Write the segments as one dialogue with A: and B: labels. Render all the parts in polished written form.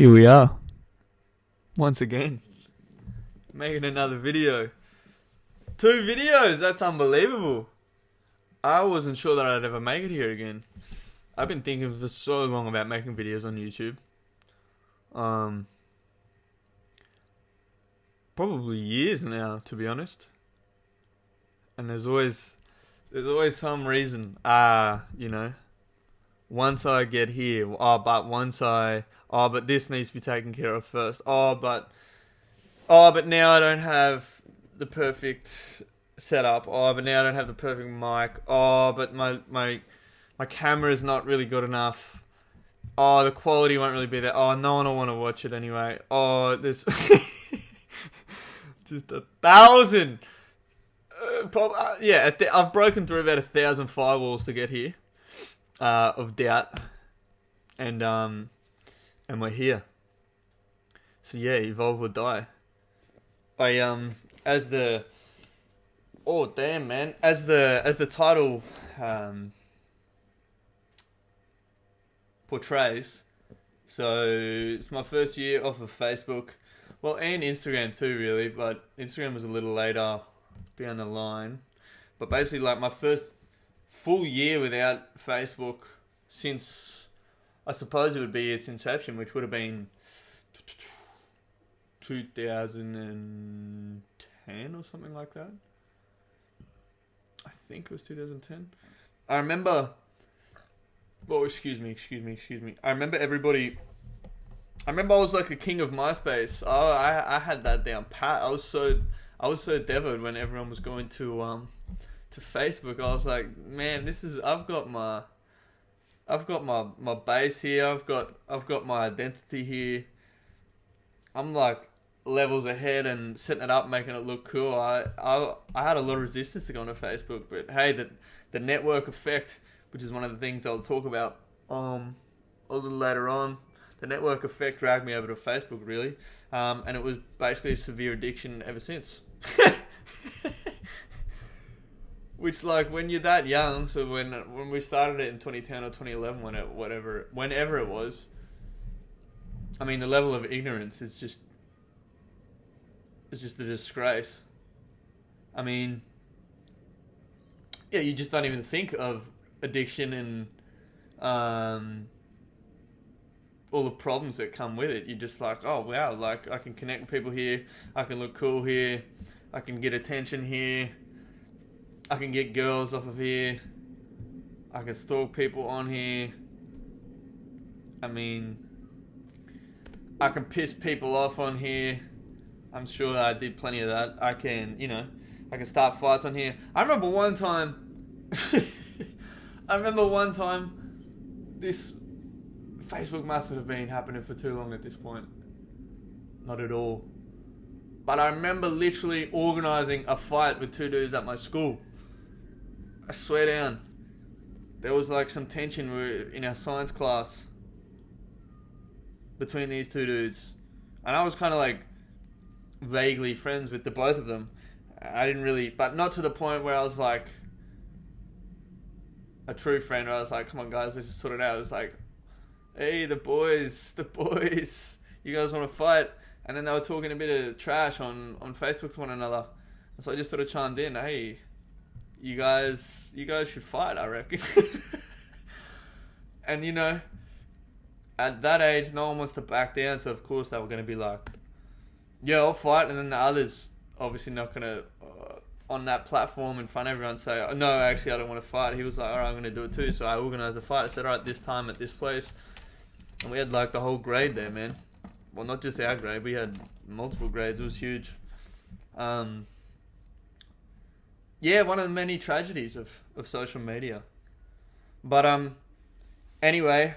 A: Here we are, once again, making another video. 2 videos, that's unbelievable. I wasn't sure that I'd ever make it here again. I've been thinking for so long about making videos on YouTube. Probably years now, to be honest. And there's always some reason, once I get here, but this needs to be taken care of first. But now I don't have the perfect setup. But now I don't have the perfect mic. But my camera is not really good enough. The quality won't really be there. No one will want to watch it anyway. There's just 1,000. I've broken through about 1,000 firewalls to get here. Of doubt, and we're here. So yeah, evolve or die. As the title portrays. So it's my first year off of Facebook, well, and Instagram too, really. But Instagram was a little later down the line. But basically, like my first full year without Facebook since, I suppose it would be its inception, which would have been 2010 or something like that. I think it was 2010. I remember... Oh, excuse me. I remember I was like a king of MySpace. I had that down pat. I was so devoted when everyone was going to Facebook. I was like, man, I've got my base here. I've got my identity here. I'm like levels ahead and setting it up, making it look cool. I had a lot of resistance to go onto Facebook, but hey, the network effect, which is one of the things I'll talk about a little later on. The network effect dragged me over to Facebook, really, and it was basically a severe addiction ever since. Which, like, when you're that young, so when we started it in 2010 or 2011, whenever it was, I mean, the level of ignorance is just a disgrace. I mean, yeah, you just don't even think of addiction and all the problems that come with it. You're just like, oh wow, like I can connect with people here, I can look cool here, I can get attention here, I can get girls off of here, I can stalk people on here. I mean, I can piss people off on here. I'm sure that I did plenty of that. I can start fights on here. I remember one time this Facebook must have been happening for too long at this point. Not at all. But I remember literally organising a fight with 2 dudes at my school. I swear down. There was like some tension in our science class between these 2 dudes. And I was kind of like vaguely friends with the both of them. I didn't really, but not to the point where I was like a true friend where I was like, come on guys, let's just sort it out. It was like, hey, the boys, you guys want to fight? And then they were talking a bit of trash on Facebook to one another. And so I just sort of chimed in, hey, you guys should fight, I reckon. And at that age, no one wants to back down. So of course they were going to be like, yeah, I'll fight. And then the others obviously not going to, on that platform in front of everyone, say, oh, no, actually I don't want to fight. He was like, all right, I'm going to do it too. So I organised a fight. I said, all right, this time at this place. And we had like the whole grade there, man. Well, not just our grade. We had multiple grades. It was huge. Yeah, one of the many tragedies of social media. But anyway,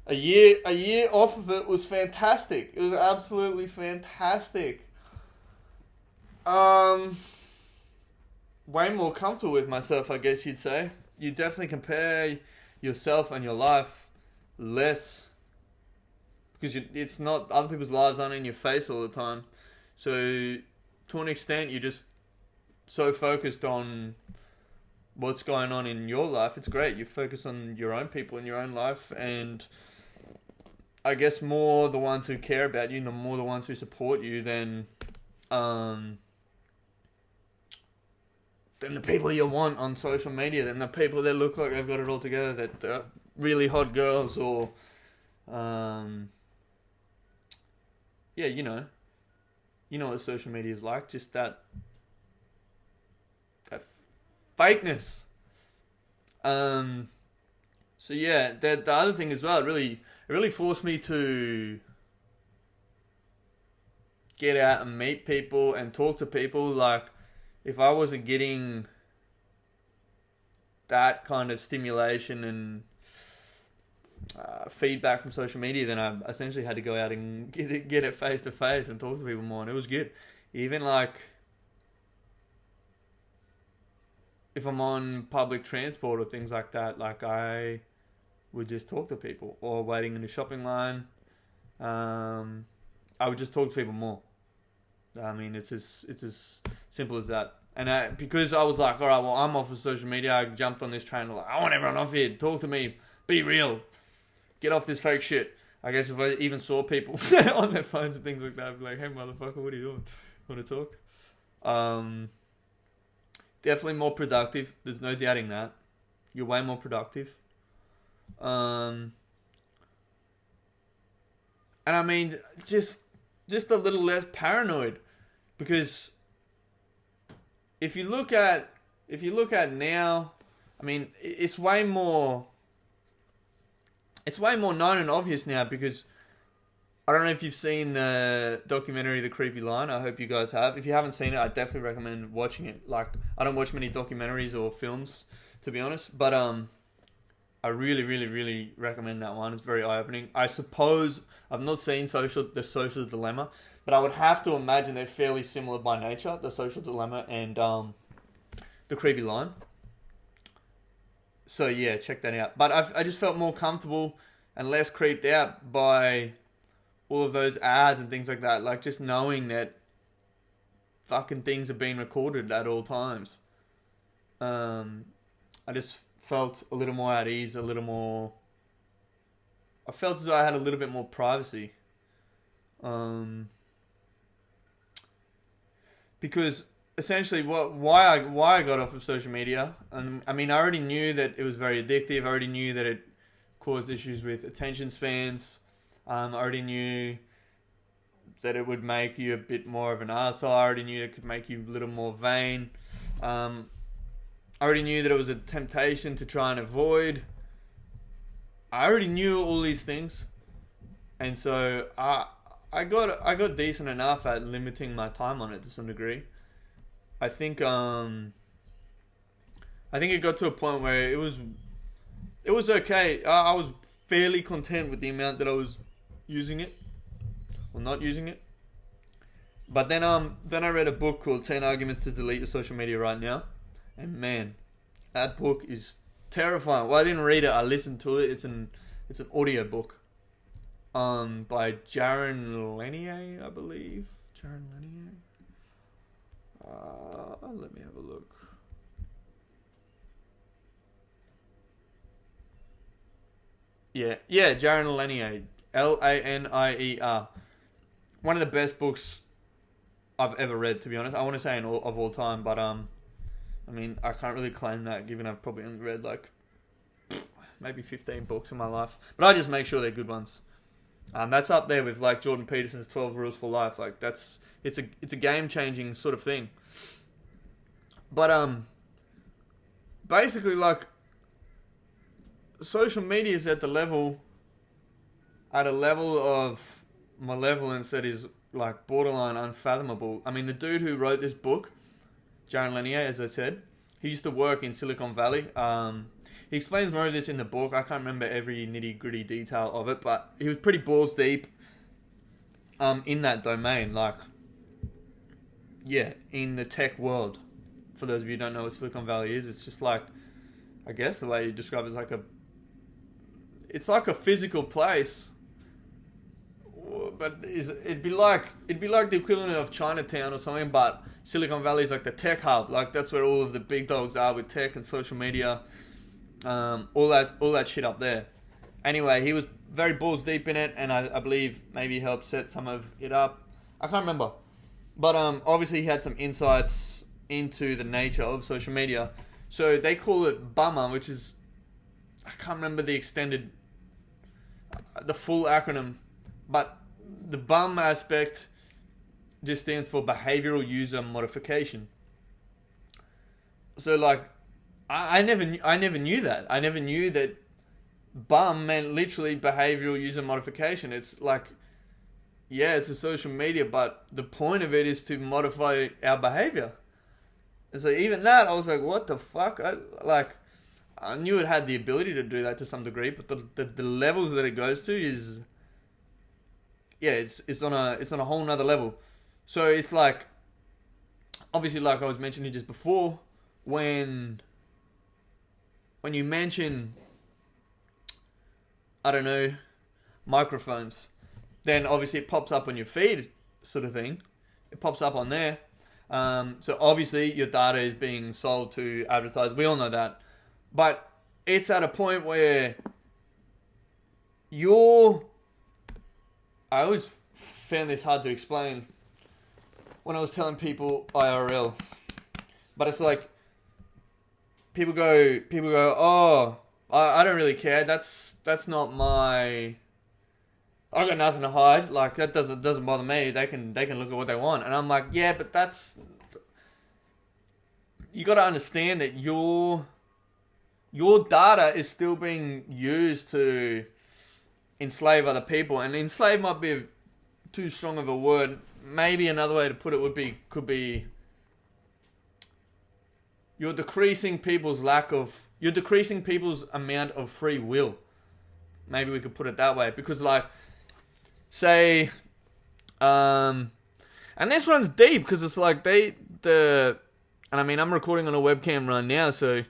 A: a year off of it was fantastic. It was absolutely fantastic. Way more comfortable with myself, I guess you'd say. You definitely compare yourself and your life less, because it's not, other people's lives aren't in your face all the time. So to an extent, you're just so focused on what's going on in your life. It's great. You focus on your own people in your own life, and I guess more the ones who care about you, the more the ones who support you than the people you want on social media, than the people that look like they've got it all together, that really hot girls or, yeah, you know what social media is like, just that fakeness. So yeah, the other thing as well, it really forced me to get out and meet people and talk to people. Like, if I wasn't getting that kind of stimulation and feedback from social media, then I essentially had to go out and get it face to face and talk to people more, and it was good. Even like if I'm on public transport or things like that, like I would just talk to people, or waiting in a shopping line, I would just talk to people more. I mean, it's as simple as that. And because I was like, all right, well, I'm off of social media, I jumped on this train. Like, I want everyone off here. Talk to me. Be real. Get off this fake shit. I guess if I even saw people on their phones and things like that, I'd be like, hey, motherfucker, what are you doing? Want to talk? Definitely more productive. There's no doubting that. You're way more productive. And I mean, just a little less paranoid, because if you look at now, I mean, it's way more known and obvious now, because I don't know if you've seen the documentary The Creepy Line. I hope you guys have. If you haven't seen it, I definitely recommend watching it. Like, I don't watch many documentaries or films, to be honest, but I really, really, really recommend that one. It's very eye-opening. I suppose I've not seen The Social Dilemma, but I would have to imagine they're fairly similar by nature, The Social Dilemma and The Creepy Line. So yeah, check that out. But I just felt more comfortable and less creeped out by all of those ads and things like that. Like, just knowing that fucking things are being recorded at all times. I just felt a little more at ease, I felt as though I had a little bit more privacy. Because essentially why I got off of social media, and I mean, I already knew that it was very addictive. I already knew that it caused issues with attention spans. I already knew that it would make you a bit more of an arsehole. I already knew it could make you a little more vain. I already knew that it was a temptation to try and avoid. I already knew all these things, and so I got decent enough at limiting my time on it to some degree. I think it got to a point where it was okay. I was fairly content with the amount that I was using it, or not using it. But then I read a book called 10 Arguments to Delete Your Social Media Right Now. And man, that book is terrifying. Well, I didn't read it, I listened to it. It's an audio book. By Jaron Lanier, I believe. Jaron Lanier. Let me have a look. Yeah, Jaron Lanier. Lanier. One of the best books I've ever read, to be honest. I want to say of all time, but I mean, I can't really claim that, given I've probably only read like maybe 15 books in my life. But I just make sure they're good ones. That's up there with like Jordan Peterson's 12 Rules for Life. Like, it's a game changing sort of thing. But basically, like, social media is at a level of malevolence that is like borderline unfathomable. I mean, the dude who wrote this book, Jaron Lanier, as I said, he used to work in Silicon Valley. He explains more of this in the book. I can't remember every nitty gritty detail of it, but he was pretty balls deep in that domain. Like, yeah, in the tech world. For those of you who don't know what Silicon Valley is, it's just like, I guess the way you describe it is it's like a physical place, but it'd be like the equivalent of Chinatown or something, but Silicon Valley is like the tech hub. Like, that's where all of the big dogs are with tech and social media, all that shit up there. Anyway, he was very balls deep in it, and I believe maybe helped set some of it up. I can't remember. But obviously he had some insights into the nature of social media. So they call it BUMMER, which is, I can't remember the full acronym, but the BUM aspect just stands for behavioral user modification. So like, I never knew that. I never knew that BUM meant literally behavioral user modification. It's like, yeah, it's a social media, but the point of it is to modify our behavior. And so even that, I was like, what the fuck? I knew it had the ability to do that to some degree, but the levels that it goes to is, yeah, it's on a whole nother level. So it's like, obviously, like I was mentioning just before, when you mention, I don't know, microphones, then obviously it pops up on your feed, sort of thing. It pops up on there. So obviously your data is being sold to advertisers. We all know that. But it's at a point where I always found this hard to explain when I was telling people IRL. But it's like, people go, oh, I don't really care. That's not my... I got nothing to hide. Like, that doesn't bother me. They can look at what they want. And I'm like, yeah, but that's... You got to understand that your data is still being used to enslave other people. And enslave might be too strong of a word. Maybe another way to put it could be you're decreasing people's amount of free will. Maybe we could put it that way. Because like, say, and this one's deep because it's like and I mean, I'm recording on a webcam right now, so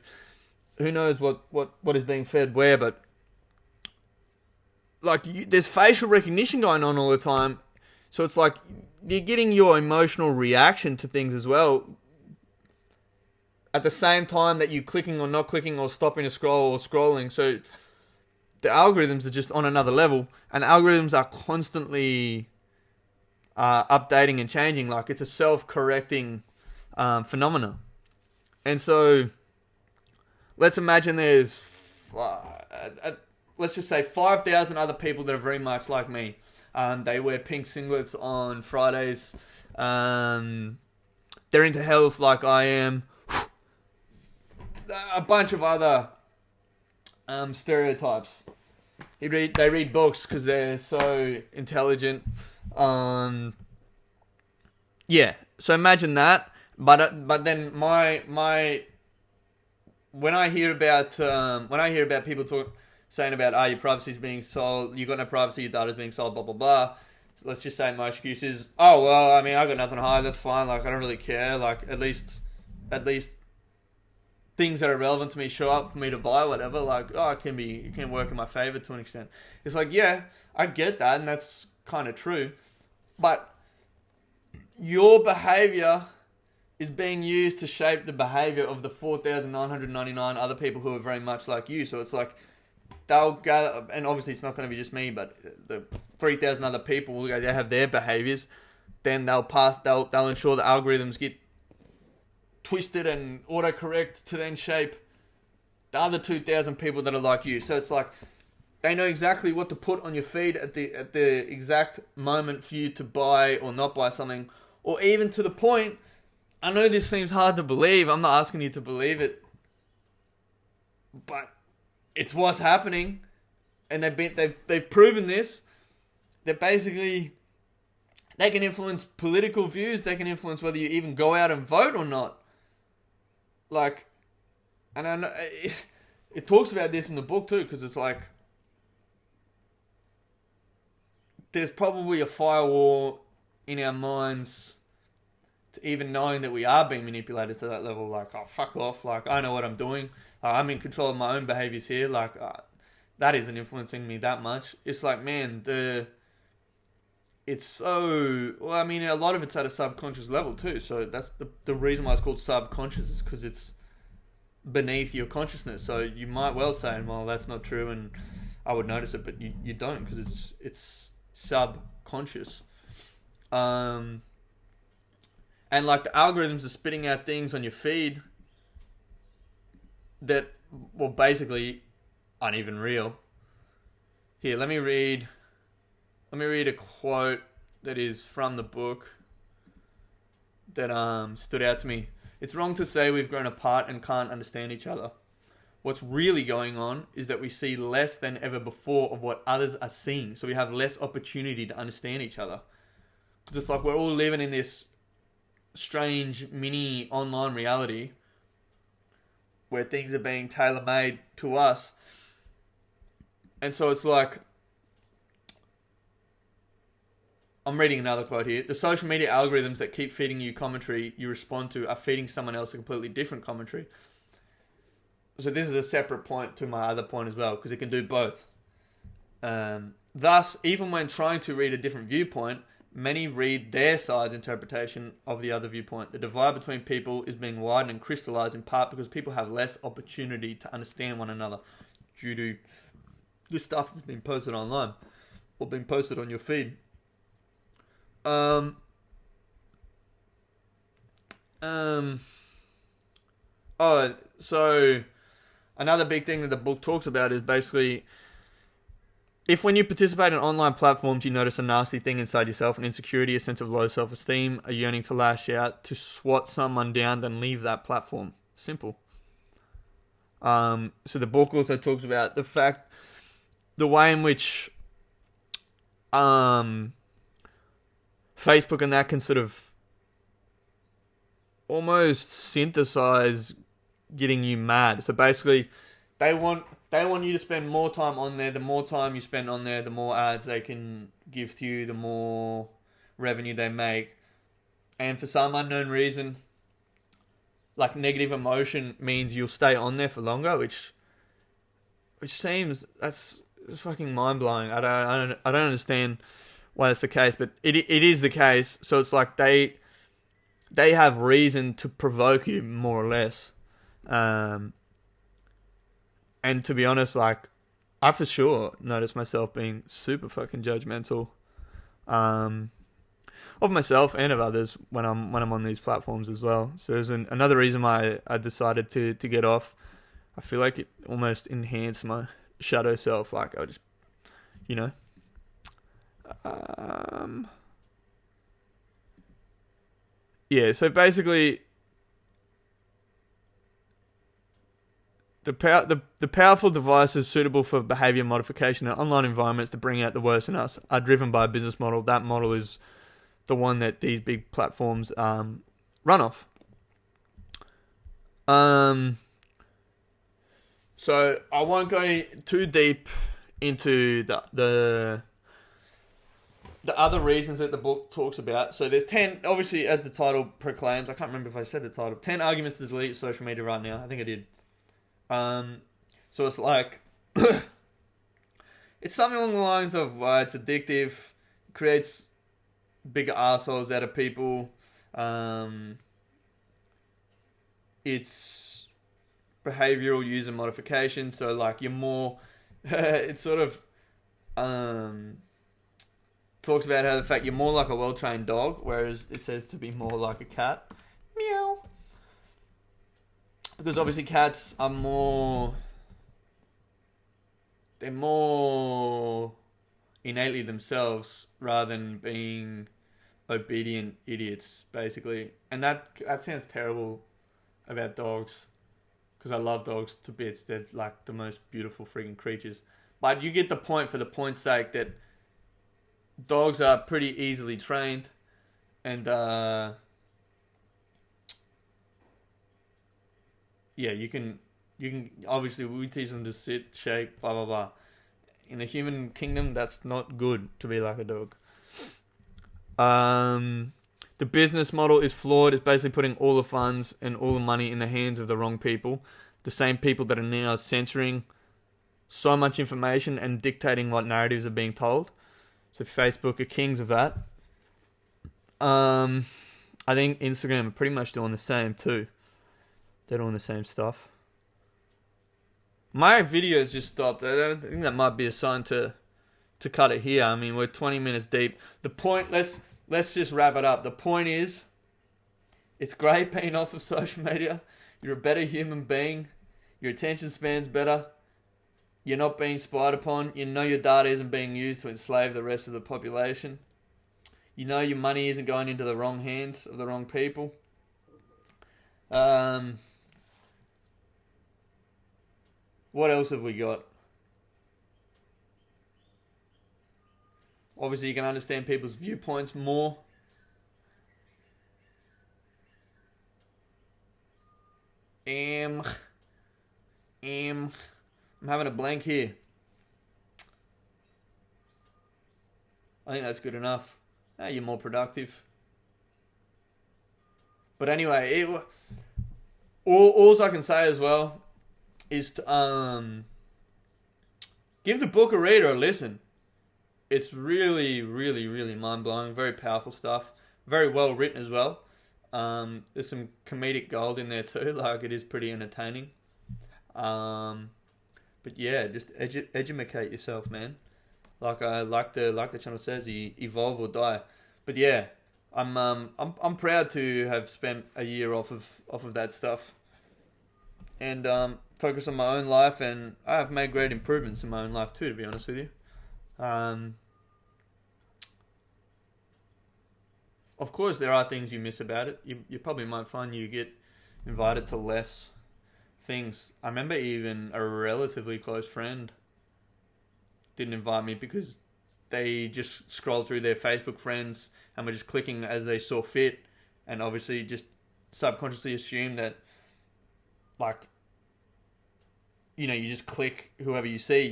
A: who knows what is being fed where, but like, there's facial recognition going on all the time, so it's like you're getting your emotional reaction to things as well at the same time that you're clicking or not clicking or stopping to scroll or scrolling. So the algorithms are just on another level, and algorithms are constantly updating and changing. Like, it's a self-correcting phenomena. And so let's imagine there's let's just say 5,000 other people that are very much like me. They wear pink singlets on Fridays. They're into health like I am. A bunch of other stereotypes. They read books because they're so intelligent. Yeah. So imagine that. But then my when I hear about people saying about your privacy's being sold, you got no privacy, your data's being sold, blah blah blah. So let's just say my excuse is, oh well, I mean, I got nothing to hide, that's fine. Like, I don't really care. Like, at least things that are relevant to me show up for me to buy, whatever. Like, oh, it can work in my favor to an extent. It's like, yeah, I get that, and that's kind of true, but your behavior is being used to shape the behavior of the 4,999 other people who are very much like you. So it's like, they'll gather, and obviously it's not going to be just me, but the 3,000 other people, they have their behaviors. Then they'll ensure the algorithms get twisted and autocorrect to then shape the other 2,000 people that are like you. So it's like, they know exactly what to put on your feed at the exact moment for you to buy or not buy something. Or even to the point, I know this seems hard to believe, I'm not asking you to believe it, but it's what's happening, and they've proven this. That basically, they can influence political views. They can influence whether you even go out and vote or not. Like, and I know it talks about this in the book too, because it's like, there's probably a firewall in our minds to even knowing that we are being manipulated to that level. Like, oh, fuck off. Like, I know what I'm doing. I'm in control of my own behaviors here. Like, that isn't influencing me that much. It's like, man, it's so... Well, I mean, a lot of it's at a subconscious level too. So that's the reason why it's called subconscious, is because it's beneath your consciousness. So you might well say, well, that's not true. And I would notice it, but you don't, because it's subconscious. And like the algorithms are spitting out things on your feed that, well, basically aren't even real. Here, let me read a quote that is from the book that stood out to me. It's wrong to say we've grown apart and can't understand each other. What's really going on is that we see less than ever before of what others are seeing. So we have less opportunity to understand each other. Because it's like we're all living in this strange mini online reality where things are being tailor-made to us. And so it's like, I'm reading another quote here. The social media algorithms that keep feeding you commentary you respond to are feeding someone else a completely different commentary. So this is a separate point to my other point as well, because it can do both. Thus, even when trying to read a different viewpoint, many read their side's interpretation of the other viewpoint. The divide between people is being widened and crystallized in part because people have less opportunity to understand one another due to the stuff that's been posted online or being posted on your feed. So another big thing that the book talks about is basically, if when you participate in online platforms you notice a nasty thing inside yourself, an insecurity, a sense of low self-esteem, a yearning to lash out, to swat someone down, then leave that platform. Simple. So the book also talks about the way in which Facebook and that can sort of almost synthesize getting you mad. So basically, they want you to spend more time on there. The more time you spend on there, the more ads they can give to you, the more revenue they make. And for some unknown reason, like negative emotion means you'll stay on there for longer, which seems, that's fucking mind blowing. I don't understand why that's the case, but it is the case. So it's like they have reason to provoke you, more or less. And to be honest, like, I for sure notice myself being super fucking judgmental of myself and of others when I'm on these platforms as well. So there's another reason why I decided to get off. I feel like it almost enhanced my shadow self. Like, I just, yeah, so basically, the powerful devices suitable for behavior modification in online environments to bring out the worst in us are driven by a business model. That model is the one that these big platforms run off. So I won't go too deep into the other reasons that the book talks about. So there's 10, obviously, as the title proclaims. I can't remember if I said the title. 10 arguments to delete social media right now. I think I did. So it's like, it's something along the lines of it's addictive, creates bigger assholes out of people. It's behavioral user modification. So like you're more, it's sort of, talks about how the fact you're more like a well-trained dog, whereas it says to be more like a cat. Meow. Because obviously cats are they're more innately themselves rather than being obedient idiots, basically. And that sounds terrible about dogs, because I love dogs to bits. They're like the most beautiful freaking creatures. But you get the point for the point's sake that dogs are pretty easily trained, and yeah, you can obviously we teach them to sit, shake, blah blah blah. In the human kingdom, that's not good to be like a dog. The business model is flawed. It's basically putting all the funds and all the money in the hands of the wrong people, the same people that are now censoring so much information and dictating what narratives are being told. So Facebook are kings of that. I think Instagram are pretty much doing the same too. They're doing the same stuff. My video's just stopped. I think that might be a sign to cut it here. I mean, we're 20 minutes deep. The point, let's just wrap it up. The point is, it's great being off of social media. You're a better human being. Your attention span's better. You're not being spied upon. You know your data isn't being used to enslave the rest of the population. You know your money isn't going into the wrong hands of the wrong people. What else have we got? Obviously, you can understand people's viewpoints more. I'm having a blank here. I think that's good enough. You're more productive. But anyway, all I can say as well is to give the book a read or a listen. It's really, really, really mind-blowing. Very powerful stuff. Very well written as well. There's some comedic gold in there too. Like, it is pretty entertaining. But yeah, just educate yourself, man. Like the channel says, evolve or die. But yeah, I'm proud to have spent a year off of that stuff, and focus on my own life. And I have made great improvements in my own life too, to be honest with you. Of course, there are things you miss about it. You probably might find you get invited to less things. I remember even a relatively close friend didn't invite me because they just scrolled through their Facebook friends and were just clicking as they saw fit, and obviously just subconsciously assumed that, like, you know, you just click whoever you see.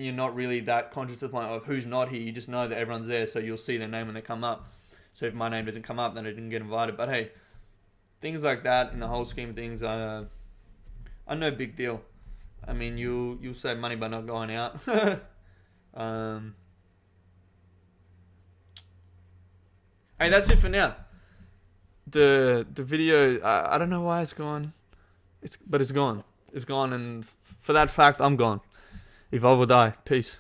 A: You're not really that conscious to the point of who's not here. You just know that everyone's there, so you'll see their name when they come up. So if my name doesn't come up, then I didn't get invited. But hey, things like that in the whole scheme of things are no big deal. I mean, you'll save money by not going out. Hey, that's it for now. The video, I don't know why it's gone. But it's gone. It's gone, and for that fact, I'm gone. Evolve or die. Peace.